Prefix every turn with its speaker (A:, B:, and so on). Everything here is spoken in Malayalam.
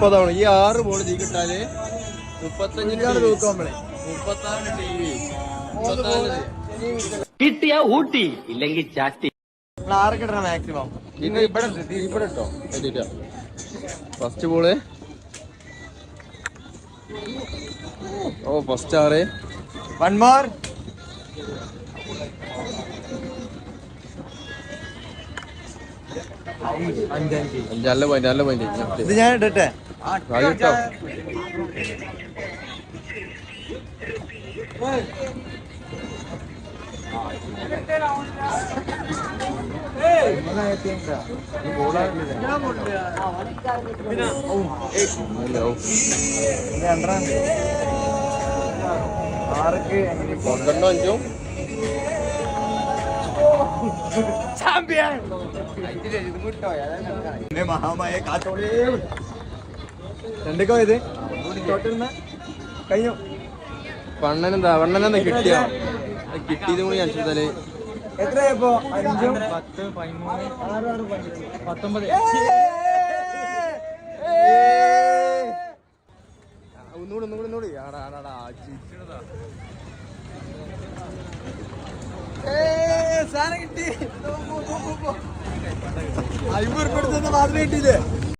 A: 30 ഈ 6 ബോൾ നീ കിട്ടാല് 35 തൂക്കുമ്പോളേ 36 TV
B: കിട്ടിയ ഊട്ടി ഇല്ലെങ്കിൽ ചാട്ടി.
C: 6 കിട്ടണം മാക്സിമം.
A: ഇവിടെ ഇട്ടോ ഫസ്റ്റ് ബോള്. ഓ ഫസ്റ്റ് 6.
C: 1 more.
A: 5 നല്ല പോയിന്റ്.
C: ഇത് ഞാൻ ഇടട്ടെ.
A: കേട്ടോ
C: മഹാമായ കാത്തോളേ 2 പോയത് കഴിഞ്ഞു.
A: വണ്ണനെന്താ കിട്ടിയത് കൂടി അനുസരിച്ചാല്
C: എത്രയാപ്പോ? 5, 10, 13, 19.
A: ഒന്നുകൂടി
C: സാധനം കിട്ടി. 50 ഉറുപ്പിക എടുത്തത് മാത്രമേ കിട്ടിയില്ലേ?